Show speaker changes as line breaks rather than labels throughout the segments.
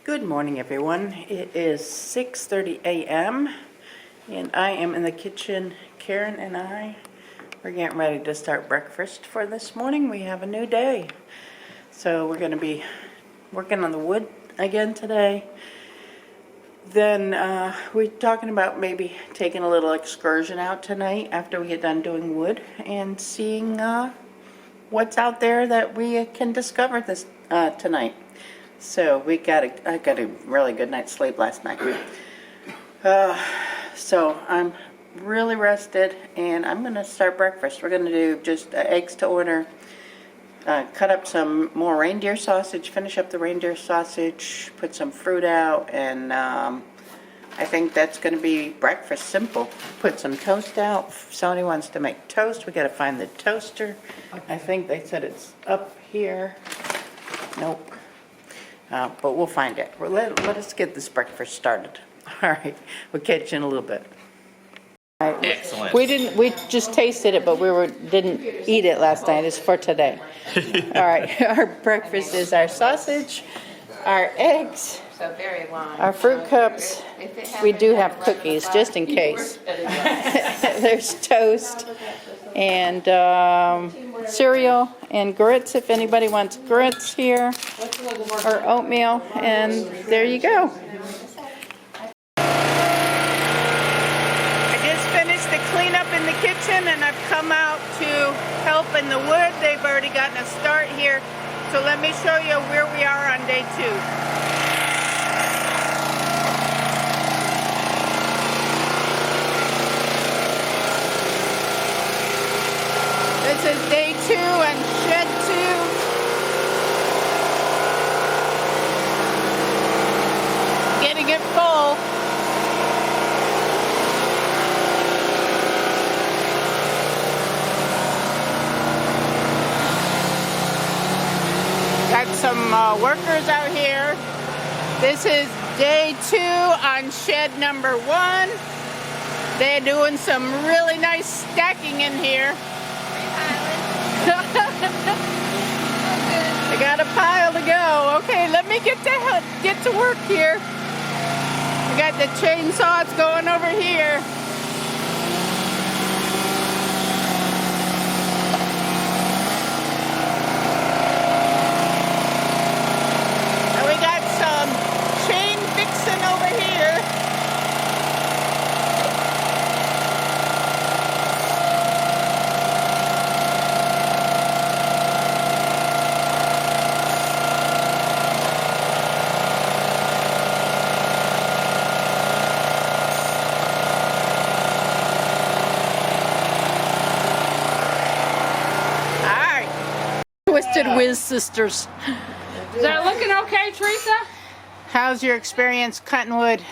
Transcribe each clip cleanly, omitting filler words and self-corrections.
Good morning, everyone. It is 6:30 a.m. and I am in the kitchen. Karen and I are getting ready to start breakfast for this morning. We have a new day. So we're going to be working on the wood again today. Then we're talking about maybe taking a little excursion out tonight after we get done doing wood and seeing what's out there that we can discover this tonight. So I got a really good night's sleep last night. So I'm really rested and I'm gonna start breakfast. We're gonna do just eggs to order, cut up some more reindeer sausage, finish up the reindeer sausage, put some fruit out, and I think that's gonna be breakfast, simple. Put some toast out. If somebody wants to make toast, we gotta find the toaster. I think they said it's up here. Nope. But we'll find it. Let us get this breakfast started. All right, we'll catch you in a little bit.
Excellent.
We just tasted it, but didn't eat it last night. It's for today. All right, our breakfast is our sausage, our eggs, our fruit cups. We do have cookies, just in case. There's toast and cereal and grits, if anybody wants grits here, or oatmeal, and there you go. I just finished the cleanup in the kitchen and I've come out to help in the wood. They've already gotten a start here, so let me show you where we are on day 2. This is day 2 on shed 2. Getting it full. Got some workers out here. This is day 2 on shed number 1. They're doing some really nice stacking in here. I got a pile to go. Okay, let me get to work here. We got the chainsaws going over here. And we got some chain fixing over here. Twisted Whiz Sisters.
Is that looking okay, Teresa?
How's your experience cutting wood?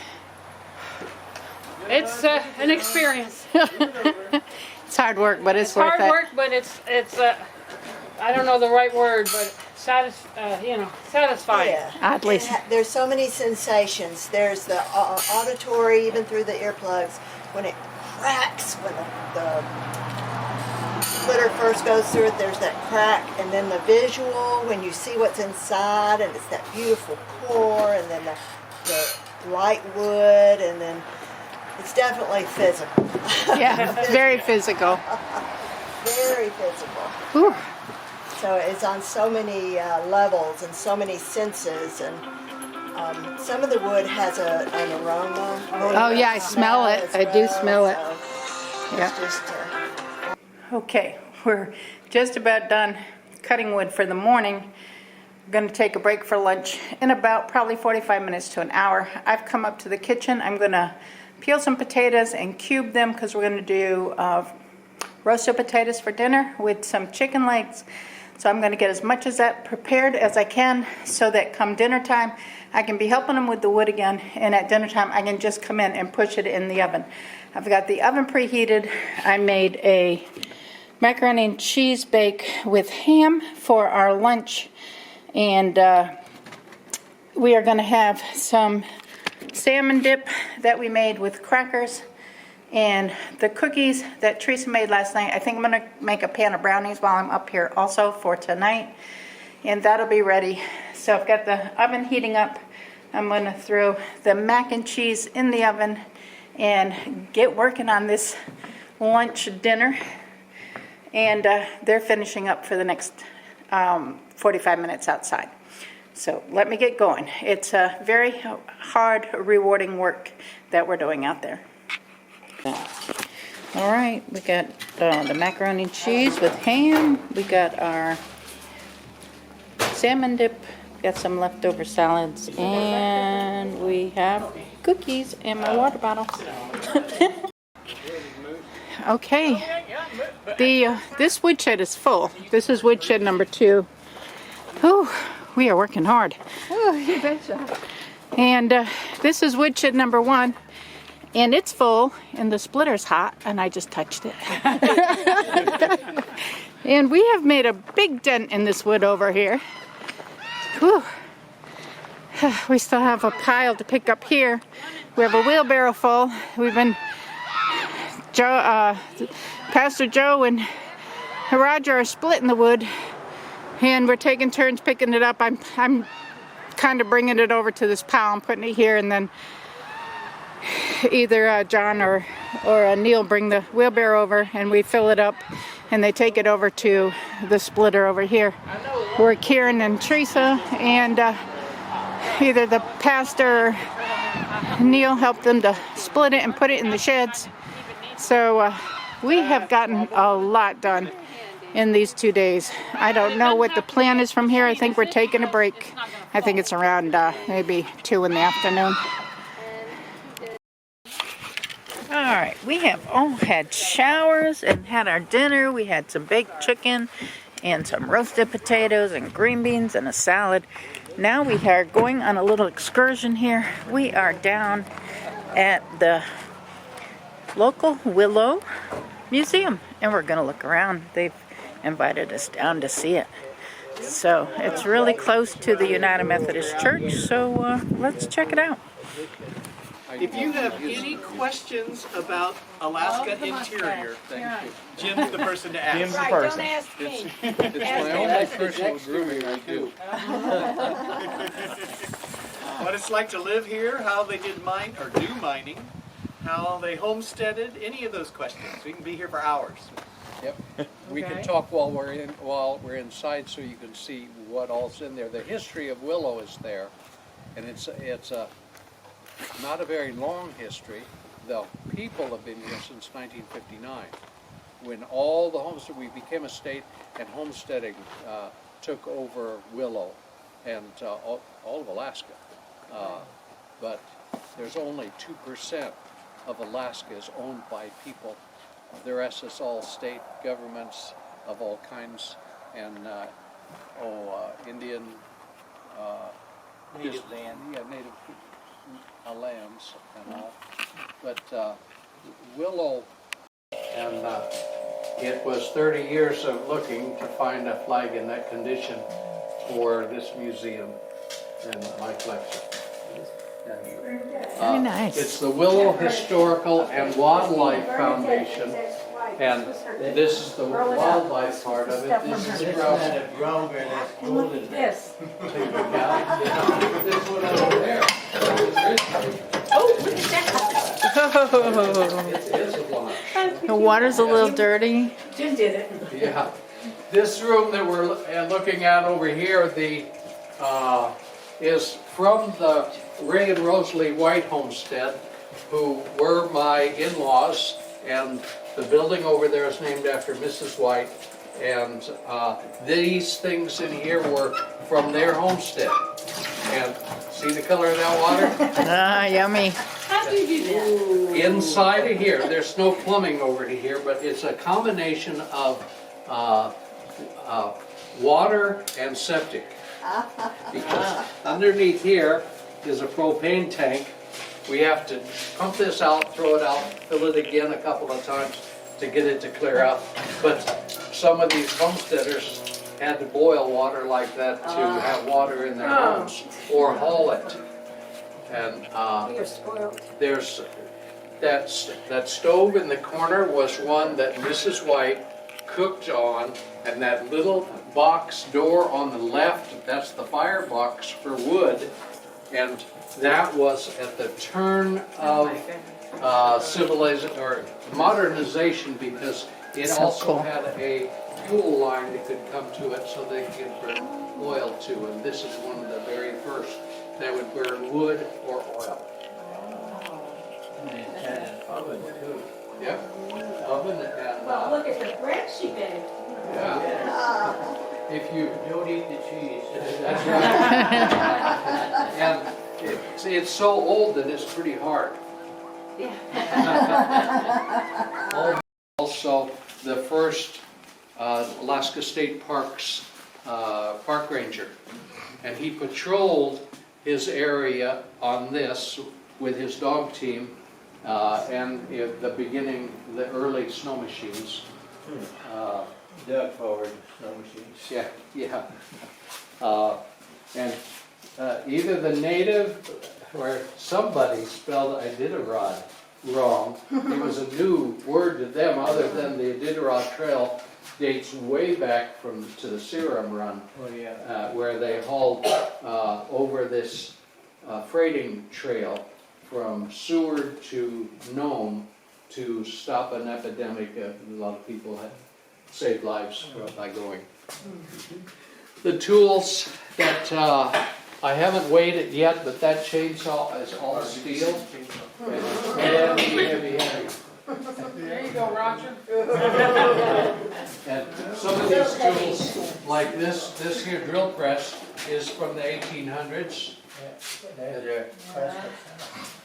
It's an experience.
It's hard work, but it's worth it.
Hard work, but it's I don't know the right word, but satisfying.
Yeah.
Oddly.
There's so many sensations. There's the auditory, even through the earplugs, when it cracks, when the splitter first goes through it, there's that crack, and then the visual, when you see what's inside, and it's that beautiful core, and then the light wood, and then it's definitely physical.
Yeah, it's very physical.
Very physical.
Whew.
So it's on so many levels and so many senses, and some of the wood has an aroma.
Oh yeah, I smell it. I do smell it.
So
Yeah.
it's just,
Okay, we're just about done cutting wood for the morning. We're going to take a break for lunch in about probably 45 minutes to an hour. I've come up to the kitchen. I'm going to peel some potatoes and cube them because we're going to do roasted potatoes for dinner with some chicken legs. So I'm going to get as much of that prepared as I can so that come dinner time I can be helping them with the wood again, and at dinner time I can just come in and push it in the oven. I've got the oven preheated. I made a macaroni and cheese bake with ham for our lunch, and we are going to have some salmon dip that we made with crackers And the cookies that Teresa made last night, I think I'm going to make a pan of brownies while I'm up here also for tonight. And that'll be ready. So I've got the oven heating up. I'm going to throw the mac and cheese in the oven and get working on this lunch dinner. And they're finishing up for the next 45 minutes outside. So let me get going. It's a very hard, rewarding work that we're doing out there. All right, we got the macaroni and cheese with ham. We got our salmon dip. Got some leftover salads, and we have cookies and my water bottle. Okay, this woodshed is full. This is woodshed number 2. Whew, we are working hard.
Oh, you betcha.
And this is woodshed number 1. And it's full, and the splitter's hot, and I just touched it. And we have made a big dent in this wood over here. Whew. We still have a pile to pick up here. We have a wheelbarrow full. We've been, Pastor Joe and Roger are splitting the wood, and we're taking turns picking it up. I'm kind of bringing it over to this pile and putting it here, and then either John or Neil bring the wheelbarrow over and we fill it up, and they take it over to the splitter over here where Kieran and Teresa and either the pastor or Neil help them to split it and put it in the sheds. So we have gotten a lot done in these 2 days. I don't know what the plan is from here. I think we're taking a break. I think it's around maybe 2 in the afternoon. All right, we have all had showers and had our dinner. We had some baked chicken and some roasted potatoes and green beans and a salad. Now we are going on a little excursion here. We are down at the local Willow Museum, and we're going to look around. They've invited us down to see it. So it's really close to the United Methodist Church, so let's check it out.
If you have any questions about Alaska interior, Jim's the person to ask.
Jim's the person.
It's my only personal grooming I do.
What it's like to live here, how they did mine or do mining, how they homesteaded, any of those questions. We can be here for hours.
Yep. We can talk while we're inside, so you can see what all's in there. The history of Willow is there, and it's a not a very long history. The people have been here since 1959, when all the homestead, we became a state, and homesteading took over Willow and all of Alaska. But there's only 2% of Alaska is owned by people. The rest is all state governments of all kinds, and Indian,
Native land.
Yeah, native lands and all. But Willow, and it was 30 years of looking to find a flag in that condition for this museum and my collection.
Very nice.
It's the Willow Historical and Wildlife Foundation, and this is the wildlife part of it. This is from
Yes.
this one over there. It's a lot.
The water's a little dirty.
Jim did it.
Yeah. This room that we're looking at over here, is from the Ray and Rosalie White homestead, who were my in-laws, and the building over there is named after Mrs. White, and these things in here were from their homestead. And see the color of that water?
Ah, yummy.
How do you do that?
Inside of here, there's no plumbing over to here, but it's a combination of water and septic. Because underneath here is a propane tank. We have to pump this out, throw it out, fill it again a couple of times to get it to clear out. But some of these homesteaders had to boil water like that to have water in their homes or haul it. And there's that stove in the corner was one that Mrs. White cooked on, and that little box door on the left, that's the firebox for wood. And that was at the turn of civilization or modernization, because it
So
also
cool.
had a fuel line that could come to it so they could burn oil too. And this is one of the very first that would burn wood or oil. Yep, oven and,
Well, look at the bread she made.
yeah. If you
Don't eat the cheese.
That's right. And it's so old that it's pretty hard. Also, the first Alaska State Parks park ranger, and he patrolled his area on this with his dog team, and at the beginning, the early snow machines.
Dug forward, snow machines.
Yeah, yeah. And either the native or somebody spelled Iditarod wrong. It was a new word to them, other than the Iditarod Trail dates way back to the Serum Run,
Oh, yeah.
where they hauled over this freighting trail from Seward to Nome to stop an epidemic. A lot of people had saved lives by going. The tools that I haven't weighed it yet, but that chainsaw is all steel. And heavy.
There you go, Roger.
And some of these tools, like this here drill press, is from the 1800s.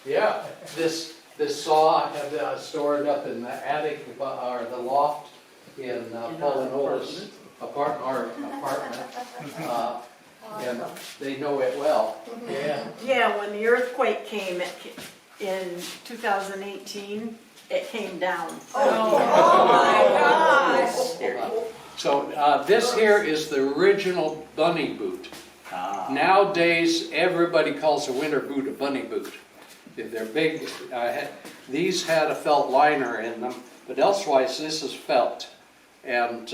Yeah, this saw I have stored up in the attic or the loft in Paul and Ola's apartment, and they know it well.
Yeah.
Yeah, when the earthquake came in 2018, it came down.
So this here is the original bunny boot. Nowadays, everybody calls a winter boot a bunny boot. They're big. These had a felt liner in them, but elsewise this is felt. And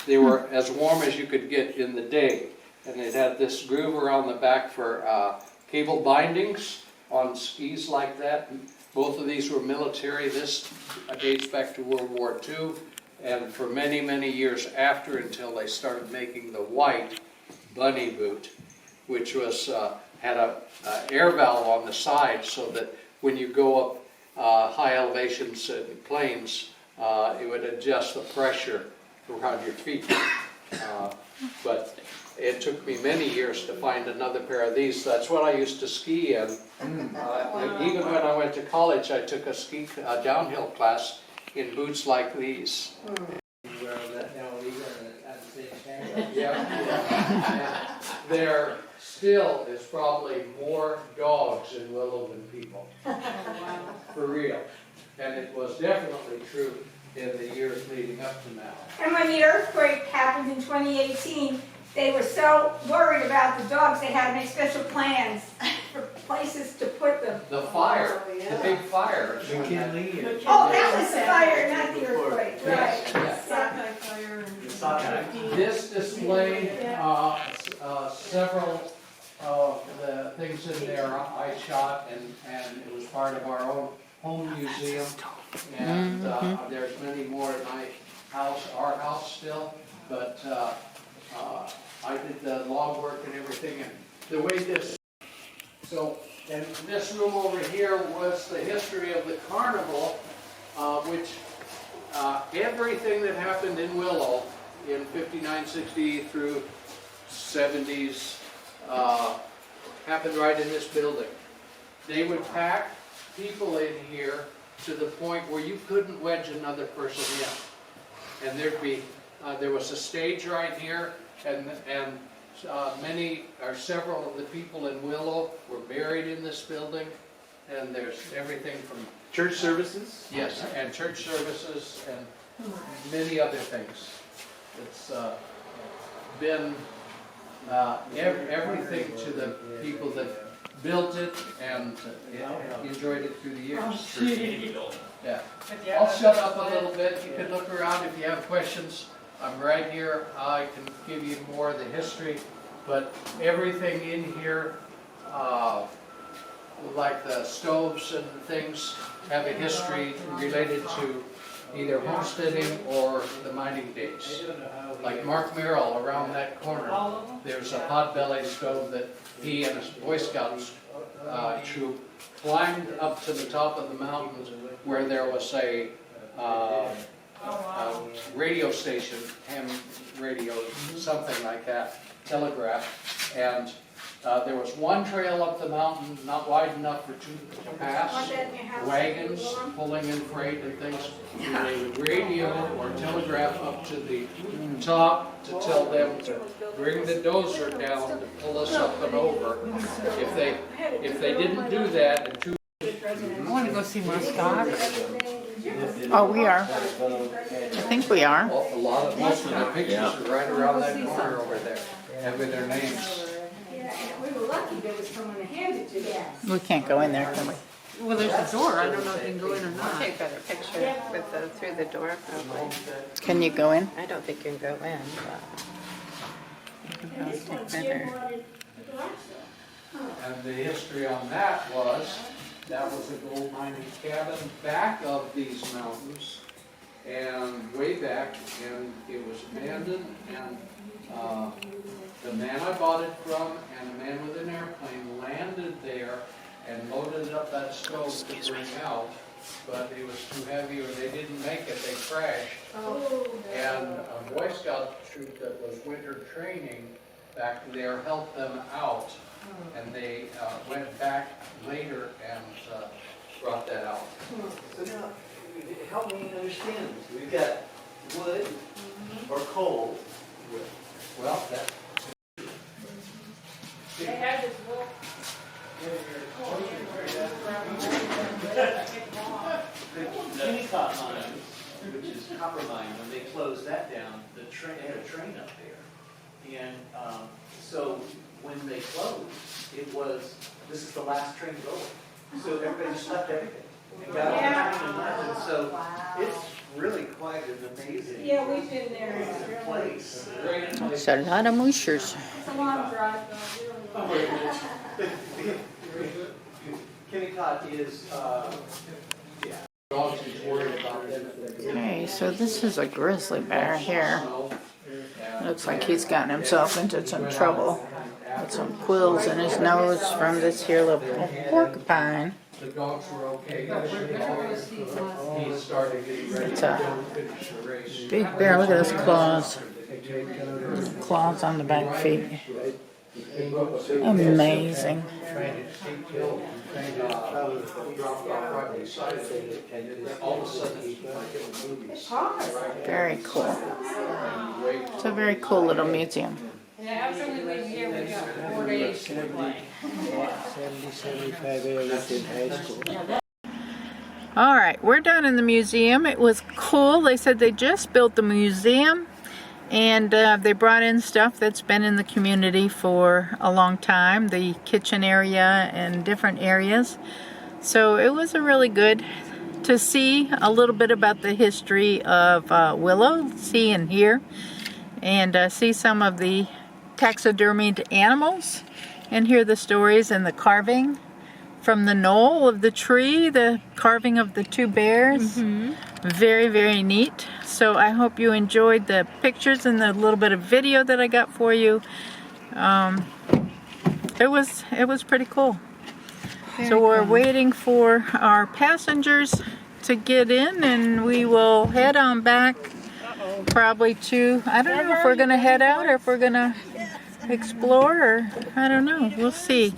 they were as warm as you could get in the day. And it had this groove around the back for cable bindings on skis like that. Both of these were military. This dates back to World War II, and for many, many years after, until they started making the white bunny boot, which was had a air valve on the side, so that when you go up high elevations and planes, it would adjust the pressure around your feet. But it took me many years to find another pair of these. That's what I used to ski in. Even when I went to college, I took a ski downhill class in boots like these.
You wear that now, we wear it at the same time.
Yeah. There still is probably more dogs in Willow than people. For real. And it was definitely true in the years leading up to now.
And when the earthquake happened in 2018, they were so worried about the dogs, they had to make special plans for places to put them.
The fire, the big fire.
McKinley.
Oh, that was the fire, not the earthquake,
Yes,
right.
yes.
Sockeye fire and
This displayed several of the things in there I shot, and it was part of our own home museum. And there's many more in my house, our house still, but I did the log work and everything, and the way this, so, and this room over here was the history of the carnival, which everything that happened in Willow in 59, 60 through 70s happened right in this building. They would pack people in here to the point where you couldn't wedge another person in. And there'd be, there was a stage right here, and many or several of the people in Willow were buried in this building. And there's everything from
Church services?
yes, and church services and many other things. It's been everything to the people that built it and enjoyed it through the years. Yeah. I'll shut up a little bit. You can look around if you have questions. I'm right here. I can give you more of the history, but everything in here like the stoves and things have a history related to either homesteading or the mining days. Like Mark Merrill around that corner, there's a potbelly stove that he and his Boy Scouts troop climbed up to the top of the mountain where there was a radio station, ham radio, something like that, telegraph, and there was one trail up the mountain, not wide enough for two to pass, wagons pulling in freight and things. And they would radio or telegraph up to the top to tell them to bring the dozer down to pull us up and over. If they didn't do that, in two
I want to go see my Scott. Oh, we are. I think we are.
most of the pictures are right around that corner over there, having their names.
We were lucky there was someone to hand it to.
We can't go in there, can we?
Well, there's a door. I don't know if you can go in or not.
Take better picture with the, through the door probably.
Can you go in?
I don't think you can go in, but you can probably take better.
And the history on that was a gold mining cabin back of these mountains and way back, and it was abandoned, and the man I bought it from and a man with an airplane landed there and loaded up that stove to bring out, but it was too heavy or they didn't make it, they crashed. And a Boy Scout troop that was winter training back there helped them out, and they went back later and brought that out.
So now, help me understand. We've got wood or coal.
Well, that
They had this little.
The Kennecott mine, which is copper mine, when they closed that down, they had a train up there. And so when they closed, this is the last train going. So everybody just left everything and got on the train and left. And so it's really quite an amazing
Yeah, we've been there. It's really,
place.
It's a lot of moishers.
it's a long drive though, really.
Kennecott is,
dogs is worried about them.
Okay, so this is a grizzly bear here. Looks like he's gotten himself into some trouble with some quills in his nose from this here little porcupine.
The dogs were okay. He started getting ready
It's
to
a
go finish the race.
big bear. Look at those claws. Claws on the back feet. Amazing.
All of a sudden, it's like it was movies.
Very cool. It's a very cool little museum.
Yeah, after we leave here, we got 4 days to play.
75 years in high school.
All right, we're done in the museum. It was cool. They said they just built the museum, and they brought in stuff that's been in the community for a long time, the kitchen area and different areas. So it was a really good to see a little bit about the history of Willow, see and hear, and see some of the taxidermied animals and hear the stories and the carving from the knoll of the tree, the carving of the two bears. Very, very neat. So I hope you enjoyed the pictures and the little bit of video that I got for you. It was pretty cool. So we're waiting for our passengers to get in, and we will head on back probably to, I don't know if we're gonna head out or if we're gonna explore, or I don't know, we'll see.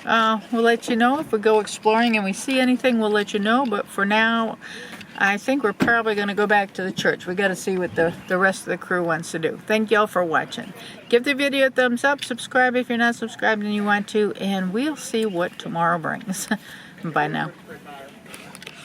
We'll let you know if we go exploring and we see anything, we'll let you know, but for now I think we're probably going to go back to the church. We got to see what the rest of the crew wants to do. Thank y'all for watching. Give the video a thumbs up, subscribe if you're not subscribed and you want to, and we'll see what tomorrow brings. Bye now.